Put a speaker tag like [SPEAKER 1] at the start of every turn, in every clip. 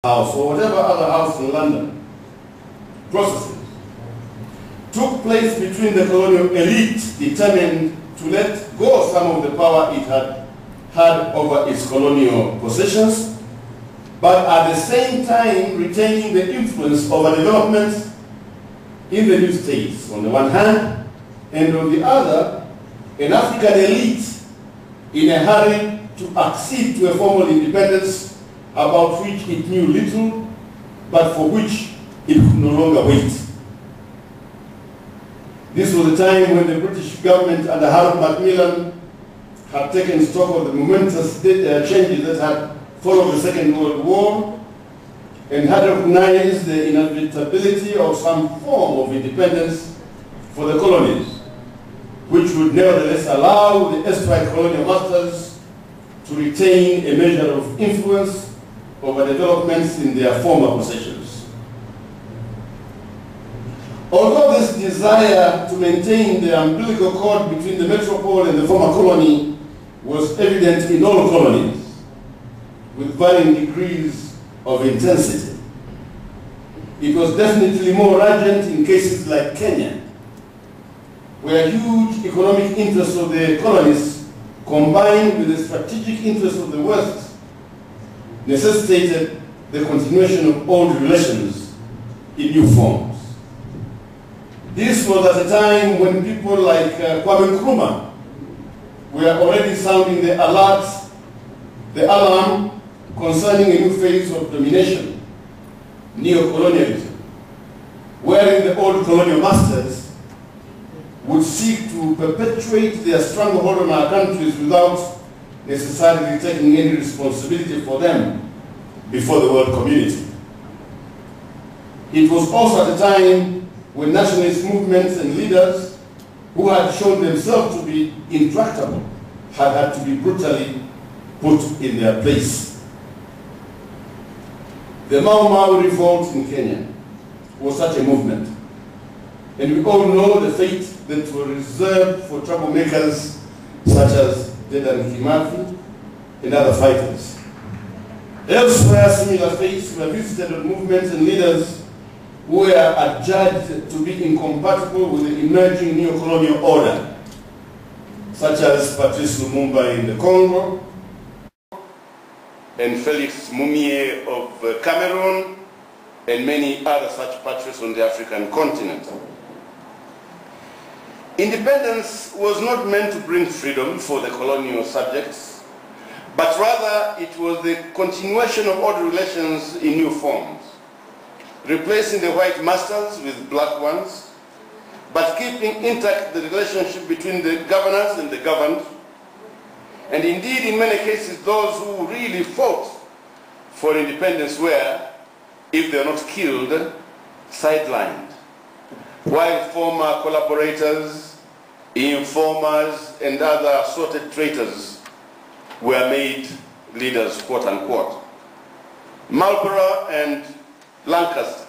[SPEAKER 1] House or whatever other house in London processes took place between the colonial elite determined to let go some of the power it had over its colonial possessions, but at the same time retaining the influence over development in the new states on the one hand, and on the other, an African elite in a hurry to accede to a formal independence about which it knew little, but for which it could no longer wait. This was the time when the British government under Harold Macmillan had taken stock of the momentous changes that had followed the Second World War and had recognized the inevitability of some form of independence for the colonies, which would nevertheless allow the erstwhile colonial masters to retain a measure of influence over developments in their former possessions. Although this desire to maintain the umbilical cord between the metropole and the former colony was evident in all colonies, with varying degrees of intensity, it was definitely more urgent in cases like Kenya, where huge economic interests of the colonies combined with the strategic interests of the West necessitated the continuation of old relations in new forms. This was at a time when people like Kwame Nkrumah were already sounding the alarm concerning a new phase of domination, neo-colonialism, wherein the old colonial masters would seek to perpetuate their stranglehold on our countries without necessarily taking any responsibility for them before the world community. It was also at a time when nationalist movements and leaders who had shown themselves to be intractable had to be brutally put in their place. The Mau Mau revolt in Kenya was such a movement, and we all know the fate that were reserved for troublemakers such as Dedan Kimathi and other fighters. Elsewhere, similar fates were visited on movements and leaders who were adjudged to be incompatible with the emerging neo-colonial order, such as Patrice Lumumba in the Congo, and Felix Mumie of Cameroon, and many other such patriots on the African continent. Independence was not meant to bring freedom for the colonial subjects, but rather it was the continuation of old relations in new forms, replacing the white masters with black ones, but keeping intact the relationship between the governors and the governed, and indeed in many cases those who really fought for independence were, if they were not killed, sidelined, while former collaborators, informers, and other assorted traitors were made leaders, quote unquote. Marlborough and Lancaster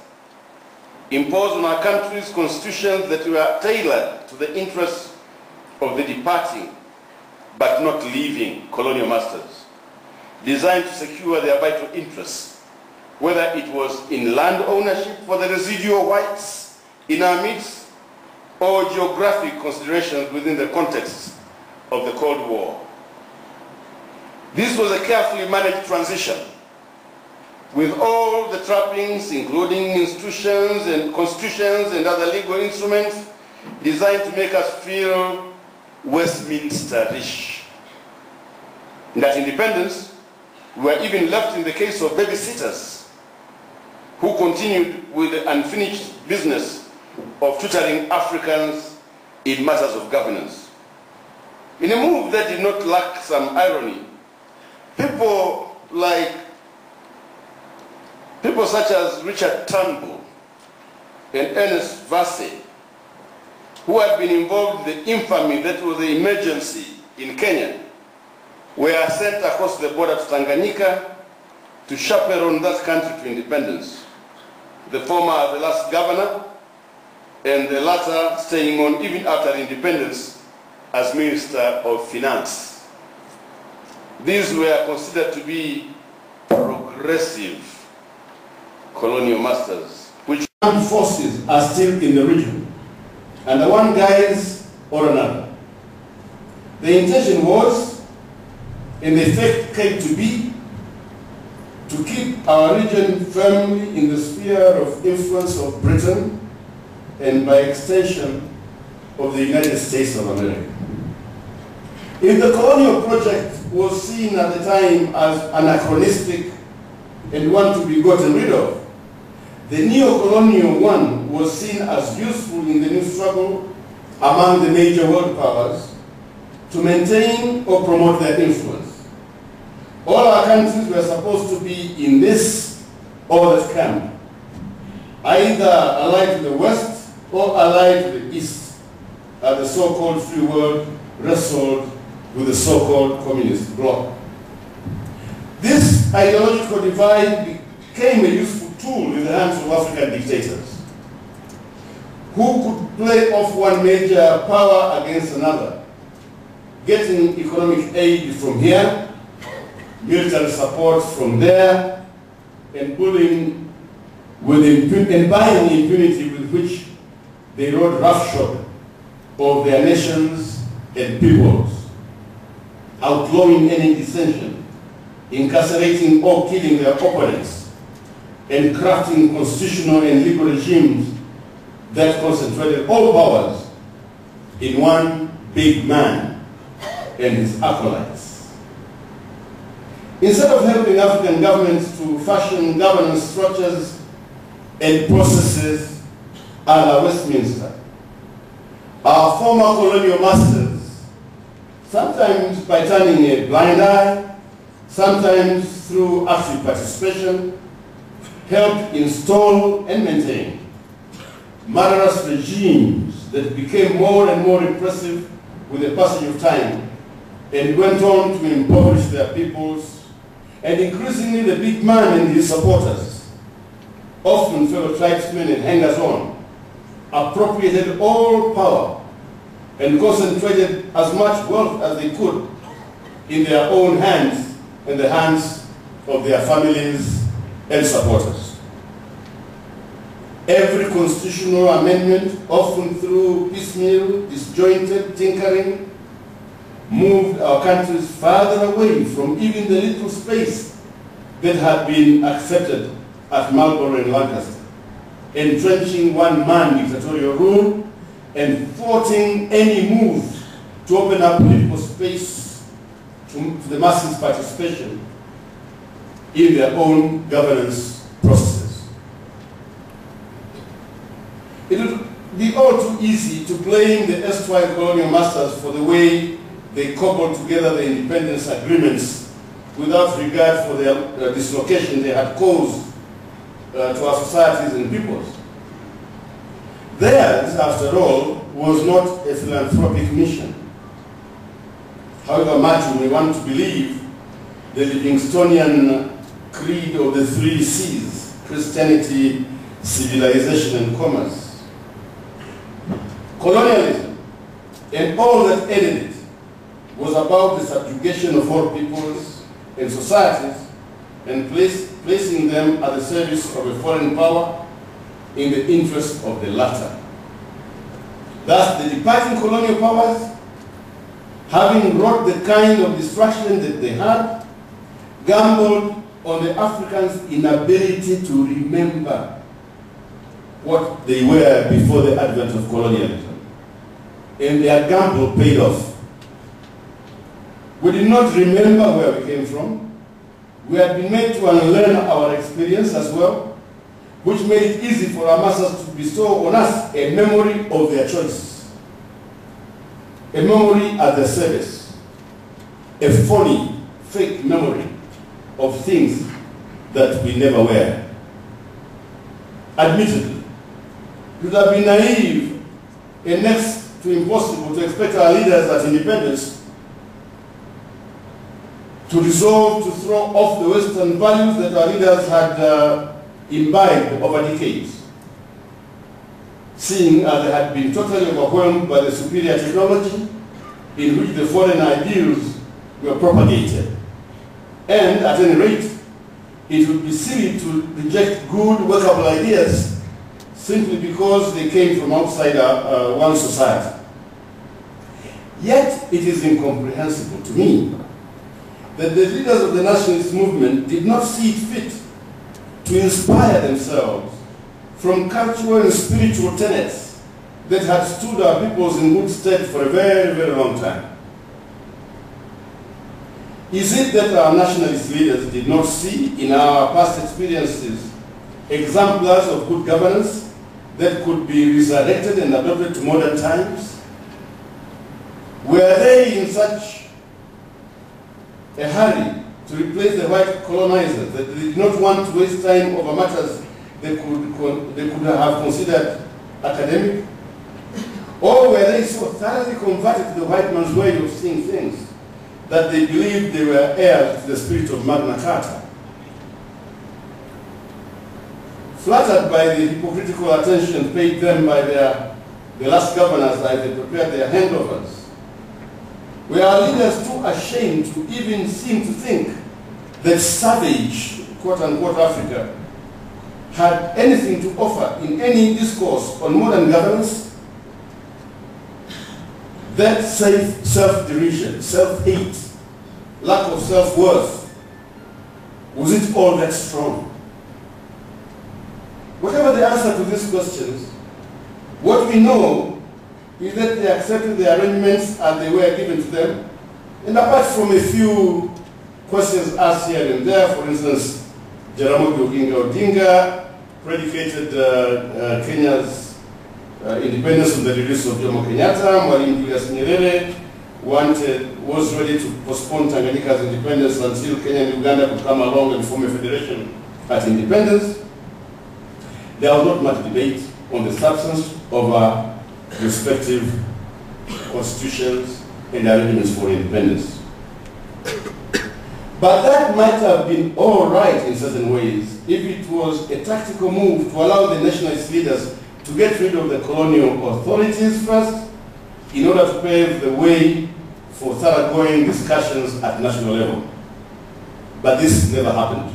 [SPEAKER 1] imposed on our countries constitutions that were tailored to the interests of the departing but not leaving colonial masters, designed to secure their vital interests, whether it was in land ownership for the residual whites in our midst, or geographic considerations within the context of the Cold War. This was a carefully managed transition, with all the trappings, including institutions and constitutions and other legal instruments, designed to make us feel Westminster-ish. That independence, we were even left in the case of babysitters, who continued with the unfinished business of tutoring Africans in matters of governance. In a move that did not lack some irony, people such as Richard Turnbull and Ernest Vasse, who had been involved in the infamy that was the emergency in Kenya, were sent across the border to Tanganyika to chaperone that country to independence. The former, the last governor, and the latter staying on even after independence as Minister of Finance. These were considered to be progressive colonial masters, which
[SPEAKER 2] armed forces are still in the region, under one guise or another. The intention was, and the effect came to be, to keep our region firmly in the sphere of influence of Britain and by extension of the United States of America. If the colonial project was seen at the time as anachronistic and one to be gotten rid of, the neo-colonial one was seen as useful in the new struggle among the major world powers to maintain or promote their influence. All our countries were supposed to be in this or that camp, either allied to the West or allied to the East, as the so-called free world wrestled with the so-called communist bloc. This ideological divide became a useful tool in the hands of African dictators, who could play off one major power against another, getting economic aid from here, military support from there, and bullying and buying impunity with which they rode roughshod of their nations and peoples, outlawing any dissension, incarcerating or killing their opponents, and crafting constitutional and legal regimes that concentrated all powers in one big man and his acolytes. Instead of helping African governments to fashion governance structures and processes a la Westminster, our former colonial masters, sometimes by turning a blind eye, sometimes through active participation, helped install and maintain murderous regimes that became more and more repressive with the passage of time and went on to impoverish their peoples, and increasingly the big man and his supporters, often fellow tribesmen and hangers-on, appropriated all power and concentrated as much wealth as they could in their own hands and the hands of their families and supporters. Every constitutional amendment, often through piecemeal, disjointed tinkering, moved our countries farther away from even the little space that had been accepted at Marlborough and Lancaster, entrenching one-man dictatorial rule and thwarting any move to open up political space to the masses' participation in their own governance processes. It would be all too easy to blame the erstwhile colonial masters for the way they cobbled together the independence agreements without regard for the dislocation they had caused to our societies and peoples. Theirs, after all, was not a philanthropic mission. However much we may want to believe the Livingstonian creed of the three C's, Christianity, civilization, and commerce. Colonialism, and all that aided it, was about the subjugation of all peoples and societies and placing them at the service of a foreign power in the interest of the latter. Thus, the departing colonial powers, having wrought the kind of destruction that they had, gambled on the Africans' inability to remember what they were before the advent of colonialism. And their gamble paid off. We did not remember where we came from. We had been made to unlearn our experience as well, which made it easy for our masters to bestow on us a memory of their choice, a memory at their service, a phony, fake memory of things that we never were. Admittedly, it would have been naive and next to impossible to expect our leaders at independence to resolve to throw off the Western values that our leaders had imbibed over decades, seeing as they had been totally overwhelmed by the superior technology in which the foreign ideals were propagated. And at any rate, it would be silly to reject good, workable ideas simply because they came from outside one society. Yet it is incomprehensible to me that the leaders of the nationalist movement did not see it fit to inspire themselves from cultural and spiritual tenets that had stood our peoples in good stead for a very, very long time. Is it that our nationalist leaders did not see in our past experiences exemplars of good governance that could be resurrected and adopted to modern times? Were they in such a hurry to replace the white colonizers that they did not want to waste time over matters they could have considered academic? Or were they so thoroughly converted to the white man's way of seeing things that they believed they were heirs to the spirit of Magna Carta? Flattered by the hypocritical attention paid them by the last governors as they prepared their handovers, were our leaders too ashamed to even seem to think that savage, quote-unquote, Africa had anything to offer in any discourse on modern governance? That self-derision, self-hate, lack of self-worth, was it all that strong? Whatever the answer to these questions, what we know is that they accepted the arrangements as they were given to them, and apart from a few questions asked here and there, for instance, Jaramogi Oginga Odinga predicated Kenya's independence on the release of Jomo Kenyatta. Mwalimu Julius Nyerere was ready to postpone Tanganyika's independence until Kenya and Uganda could come along and form a federation at independence. There was not much debate on the substance of our respective constitutions and arrangements for independence. But that might have been all right in certain ways if it was a tactical move to allow the nationalist leaders to get rid of the colonial authorities first in order to pave the way for thoroughgoing discussions at national level. But this never happened.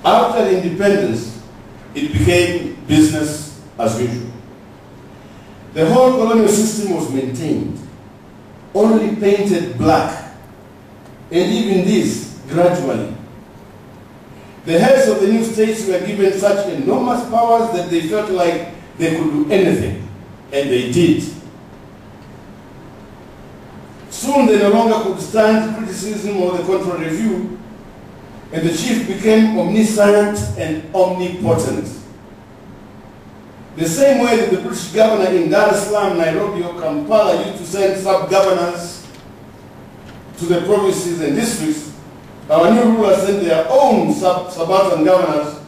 [SPEAKER 2] After independence, it became business as usual. The whole colonial system was maintained, only painted black, and even this gradually. The heads of the new states were given such enormous powers that they felt like they could do anything, and they did. Soon they no longer could stand criticism or the contrary view, and the chief became omniscient and omnipotent. The same way that the British governor in Dar es Salaam, Nairobi, or Kampala used to send sub-governors to the provinces and districts, our new rulers sent their own subaltern governors,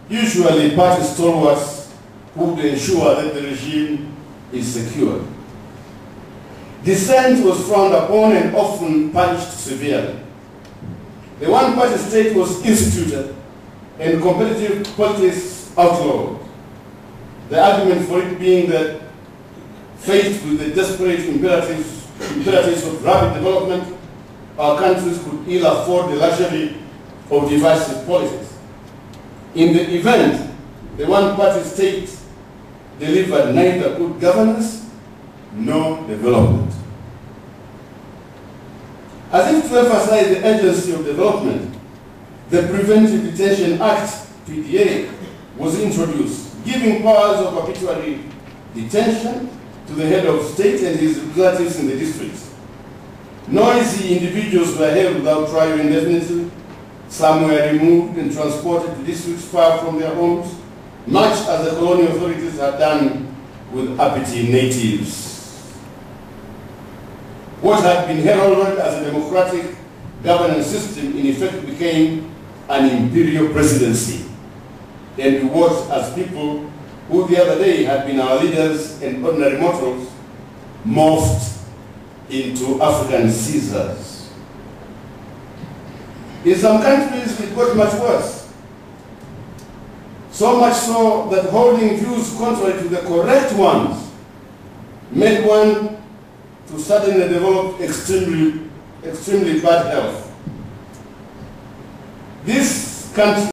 [SPEAKER 2] usually party stalwarts, who would ensure that the regime is secure. Dissent was frowned upon and often punished severely. The one-party state was instituted and competitive politics outlawed. The argument for it being that, faced with the desperate imperatives of rapid development, our countries could ill afford the luxury of divisive politics. In the event, the one-party state delivered neither good governance nor development. As if to emphasize the urgency of development, the Preventive Detention Act, PDA, was introduced, giving powers of arbitrary detention to the head of state and his representatives in the districts. Noisy individuals were held without trial indefinitely. Some were removed and transported to districts far from their homes, much as the colonial authorities had done with uppity natives. What had been heralded as a democratic governance system in effect became an imperial presidency. And we watched as people who the other day had been our leaders and ordinary mortals morphed into African Caesars. In some countries it got much worse. So much so that holding views contrary to the correct ones made one to suddenly develop extremely bad health. This country